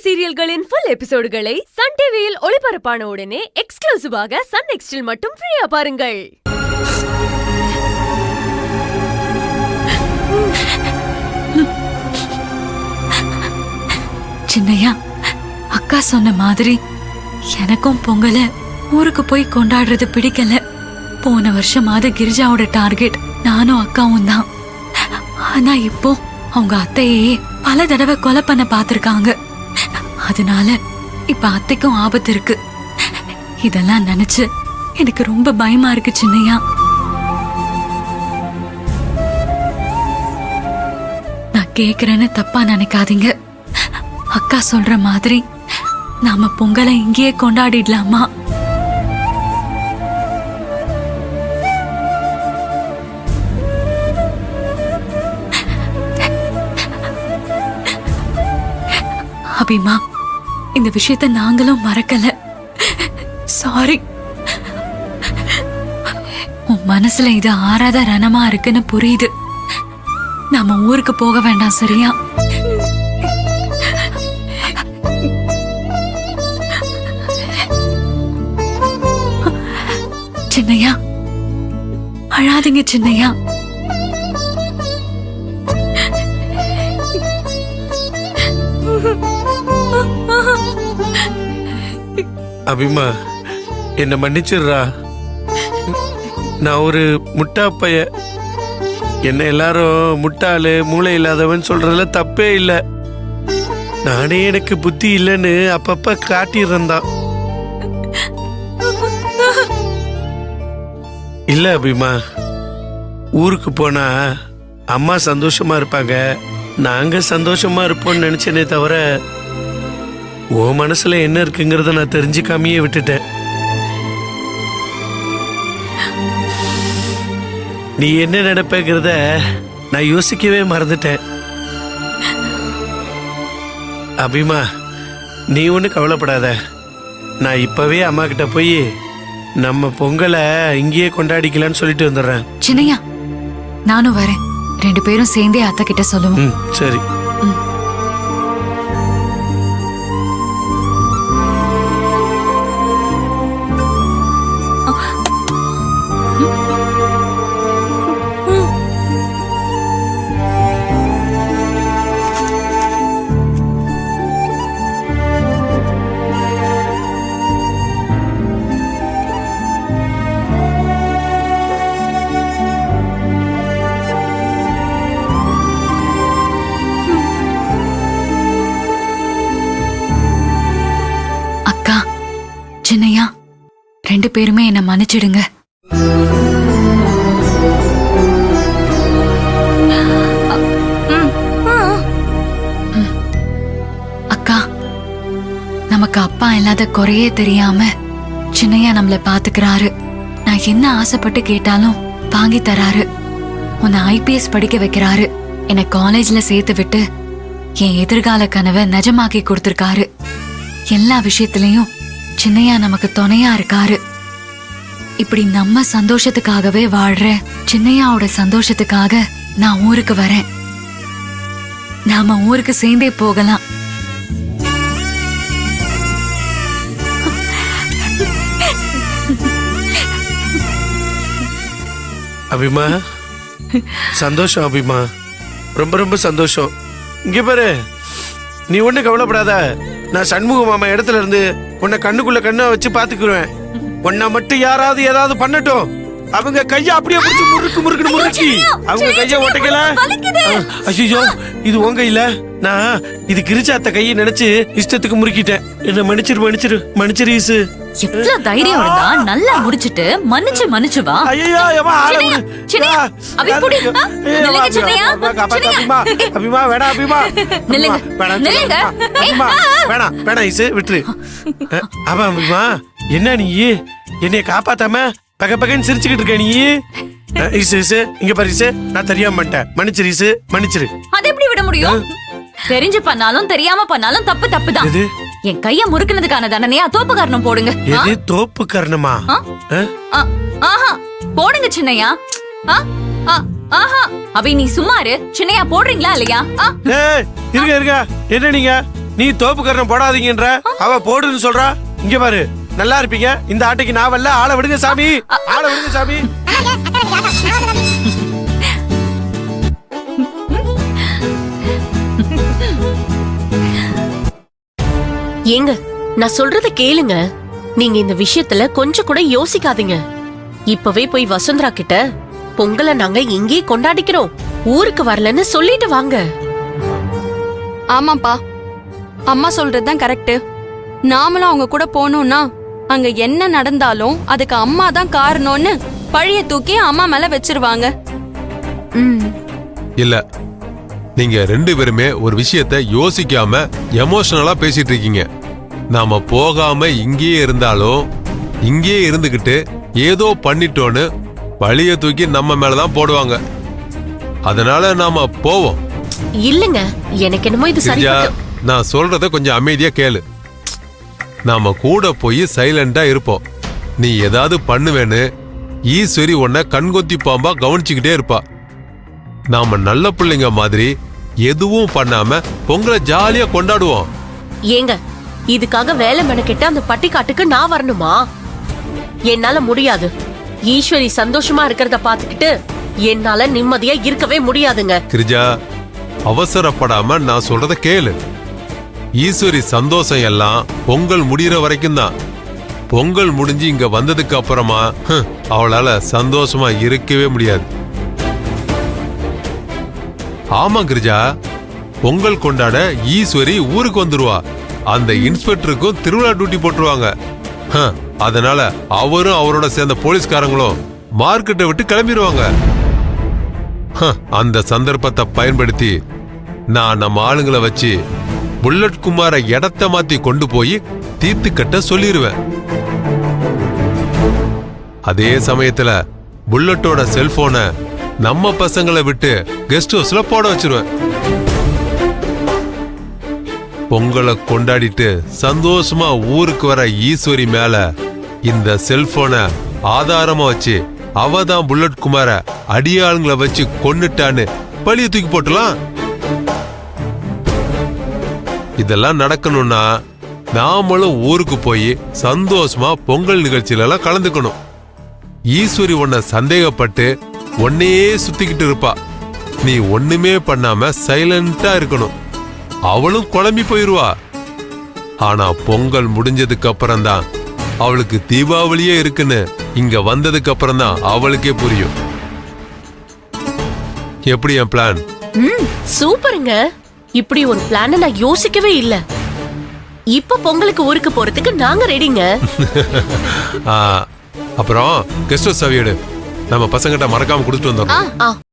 சீரியல்களின் full எபிசோடுகளை Sun டிவியில் ஒளிபரப்பான உடனே எக்ஸ்க்ளூசிவாக சன் நெக்ஸ்டில் மட்டும் ஃப்ரீயா பாருங்கள். சின்னையா, அக்கா சொன்ன மாதிரி எனக்கும் பொங்கல ஊருக்கு போய் கொண்டாடுறது பிடிக்கல. போன வருஷமாவது கிரிஜாவோட டார்கெட் நானும் அக்காவும் தான். ஆனா இப்போ அவங்க அத்தையே பல தடவை கொலை பண்ண பாத்திருக்காங்க. அதனால இப்ப அத்தைக்கும் ஆபத்து இருக்கு. இதெல்லாம் நினைச்சு எனக்கு ரொம்ப பயமா இருக்கு சின்னையா. நான் கேக்குறேன்னு தப்பா நினைக்காதீங்க. அக்கா சொல்ற மாதிரி நாம பொங்கலை இங்கேயே கொண்டாடிடலாமா? அபிமா, இந்த விஷயத்தை நாங்களும் மறக்கல. சாரி. உன் மனசுல இது ஆறாத ரணமா இருக்குன்னு புரியுது. நாம ஊருக்கு போக வேண்டாம், சரியா? சின்னையா, அழாதீங்க சின்னையா. அபிமா, என்ன மன்னிச்சிடுறா. நான் ஒரு முட்டா பைய. என்ன எல்லாரும் முட்டாளு, மூளை இல்லாதவன் சொல்றதுல தப்பே இல்லை. நானே எனக்கு புத்தி இல்லைன்னு அப்பப்ப காட்டிடுறேன்தான். இல்ல அபிமா, ஊருக்கு போனா அம்மா சந்தோஷமா இருப்பாங்க, நாங்க சந்தோஷமா இருப்போம்னு நினைச்சேனே தவிர உன் மனசுல என்ன இருக்குங்கிறத நான் தெரிஞ்சுக்காமையே விட்டுட்டேன். நீ என்ன நினைப்பேங்கிறத நான் யோசிக்கவே மறந்துட்டேன். அபிமா, நீ ஒண்ணு கவலைப்படாத. நான் இப்பவே அம்மா கிட்ட போய் நம்ம பொங்கலை இங்கேயே கொண்டாடிக்கலான்னு சொல்லிட்டு வந்துடுறேன். சின்னையா, நானும் வரேன். 2 பேரும் சேர்ந்தே அத்தை கிட்ட சொல்லுவோம். சரி. சின்னையா, 2 பேருமே என்ன மன்னிச்சிடுங்க. அக்கா, நமக்கு அப்பா இல்லாத குறையே தெரியாம சின்னையா நம்மள பாத்துக்கிறாரு. நான் என்ன ஆசைப்பட்டு கேட்டாலும் வாங்கி தராரு. உன்னை IPS படிக்க வைக்கிறாரு. என்னை காலேஜ்ல சேர்த்து விட்டு என் எதிர்கால கனவை நிஜமாக்கி கொடுத்திருக்காரு. எல்லா விஷயத்திலையும் சின்னையா நமக்கு துணையா இருக்காரு. இப்படி நம்ம சந்தோஷத்துக்காகவே வாழ்ற சின்னையாவோட சந்தோஷத்துக்காக நான் ஊருக்கு வரேன். நாம ஊருக்கு சேர்ந்தே போகலாம். அபிமா, சந்தோஷம் அபிமா, ரொம்ப ரொம்ப சந்தோஷம். இங்க பாரு, நீ ஒண்ணு கவலைப்படாத. நான் சண்முக மாமா இடத்துல இருந்து உன்னை கண்ணுக்குள்ள கண்ணை வச்சு பாத்துக்குருவேன். உன்னை மட்டும் யாராவது ஏதாவது பண்ணட்டும், அவங்க கைய அப்படியே பிடிச்சி முறுக்கி அவங்க கைய ஒட்டைக்கல. ஐயோ, இது உங்க இல்ல. நான் இது கிரிச்சாத்த கையை நினைச்சு இஷ்டத்துக்கு முறுக்கிட்டேன். என்ன மன்னிச்சிரு ஈசு. எவ்வளவு தைரியம் இருந்தா நல்லா முடிச்சிட்டு மன்னிச்சு வா. ஐயோ, அபிமா வேணா, அபிமா வேணா ஈசு, விட்டுரு. அபிமா, என்ன நீ என்னைய காப்பாத்தாம பகன்னு சிரிச்சுக்கிட்டு இருக்க நீ? ஈசு, இங்க பாரு ஈசு, நான் தெரியாம மாட்டேன். மன்னிச்சிரு. அதை எப்படி விட முடியும்? தெரிஞ்சு பண்ணாலும் தெரியாம பண்ணாலும் தப்பு தான். என் கைய முறுக்குனதுக்கான தண்டனையா தோப்பு காரணம் போடுங்க. எது தோப்பு காரணமா? ஆஹா, போடுங்க சின்னையா. அபி நீ சும்மாரு. சின்னையா போடுறீங்களா இல்லையா? இருங்க, என்ன நீங்க நீ தோப்புக்கரணம் போடாதீங்கன்ற, அவ போடுன்னு சொல்றா. இங்க பாரு, நல்லா இருப்பீங்க. இந்த ஆட்டைக்கு நான் வரல. ஆளை விடுங்க சாமி, ஆளை விடுங்க சாமி. ஏங்க, நான் சொல்றத கேளுங்க. நீங்க இந்த விஷயத்துல கொஞ்சம் கூட யோசிக்காதீங்க. இப்பவே போய் வசுந்தரா கிட்ட பொங்கலை நாங்க இங்கே கொண்டாடிக்கிறோம், ஊருக்கு வரலன்னு சொல்லிட்டு வாங்க. ஆமாப்பா, அம்மா சொல்றதுதான் கரெக்ட். நாமளும் அவங்க கூட போனோம்னா அங்க என்ன நடந்தாலும் அதுக்கு அம்மா தான் காரணம்னு பழிய தூக்கி அம்மா மேல வச்சிருவாங்க. இல்ல, நீங்க ரெண்டு பேருமே ஒரு விஷயத்த யோசிக்காம எமோஷனலா பேசிட்டு இருக்கீங்க. நாம போகாம இங்கேயே இருந்தாலும் இங்கேயே இருந்துகிட்டு ஏதோ பண்ணிட்டோன்னு பழிய தூக்கி நம்ம மேலதான் போடுவாங்க. அதனால நாம போவோம். இல்லங்க, எனக்கு என்னமோ இது சரி. கிரிஜா, நான் சொல்றத கொஞ்சம் அமைதியா கேளு. நாம கூட போய் சைலண்டா இருப்போம். நீ ஏதாவது பண்ணுவேன்னு ஈஸ்வரி உன்னை கண்கொத்தி பாம்பா கவனிச்சுக்கிட்டே இருப்பா. நாம நல்ல பிள்ளைங்க மாதிரி எதுவும் பண்ணாம பொங்கலை ஜாலியா கொண்டாடுவோம். ஏங்க, இதுக்காக வேலை மெனக்கிட்டு அந்த பட்டிக்காட்டுக்கு நான் வரணுமா? என்னால முடியாது. ஈஸ்வரி சந்தோஷமா இருக்கிறத பாத்துக்கிட்டு என்னால நிம்மதியா இருக்கவே முடியாதுங்க. கிரிஜா, அவசரப்படாம நான் சொல்றத கேளு. ஈஸ்வரி சந்தோஷம் எல்லாம் பொங்கல் முடிகிற வரைக்கும் தான். பொங்கல் முடிஞ்சு இங்க வந்ததுக்கு அப்புறமா அவளால சந்தோஷமா இருக்கவே முடியாது. ஆமா கிரிஜா, பொங்கல் கொண்டாட ஈஸ்வரி ஊருக்கு வந்துருவா. அந்த இன்ஸ்பெக்டருக்கும் திருவிழா டியூட்டி போட்டுருவாங்க. அதனால அவரும் அவரோட சேர்ந்த போலீஸ்காரங்களும் மார்க்கெட்டை விட்டு கிளம்பிடுவாங்க. அந்த சந்தர்ப்பத்தை பயன்படுத்தி நான் நம்ம ஆளுங்களை வச்சு புல்லட் குமார இடத்த மாத்தி கொண்டு போய் தீர்த்து கட்ட சொல்லிடுவேன். அதே சமயத்துல புல்லட்டோட செல்போனை நம்ம பசங்களை விட்டு கெஸ்ட் ஹவுஸ்ல போட வச்சிருவேன். பொங்கலை கொண்டாடிட்டு சந்தோஷமா ஊருக்கு வர ஈஸ்வரி மேல இந்த செல்போனை ஆதாரமா வச்சு அவதான் புல்லட் குமார அடியாளுங்களை வச்சு கொன்னுட்டான்னு பழிய தூக்கி போட்டுலாம். இதெல்லாம் நடக்கணும்னா நாமளும் ஊருக்கு போய் சந்தோஷமா பொங்கல் நிகழ்ச்சியில எல்லாம் கலந்துக்கணும். ஈஸ்வரி உன்னை சந்தேகப்பட்டு ஒன்னையே சுத்திக்கிட்டு இருப்பா. நீ ஒண்ணுமே பண்ணாம சைலண்டா இருக்கணும். அவளும் குழம்பி போயிருவா. ஆனா பொங்கல் முடிஞ்சதுக்கு அப்புறம் தான் அவளுக்கு தீபாவளியே இருக்குன்னு இங்க வந்ததுக்கு அப்புறம் தான் அவளுக்கே புரியும். எப்படி என் பிளான்? சூப்பருங்க. இப்படி ஒரு பிளான நான் யோசிக்கவே இல்ல. இப்ப பொங்கலுக்கு ஊருக்கு போறதுக்கு நாங்க ரெடிங்க. அப்புறம் கெஸ்ட் ஹவுஸ் சாவியடு நம்ம பசங்கிட்ட மறக்காம கொடுத்துட்டு வந்தோம்.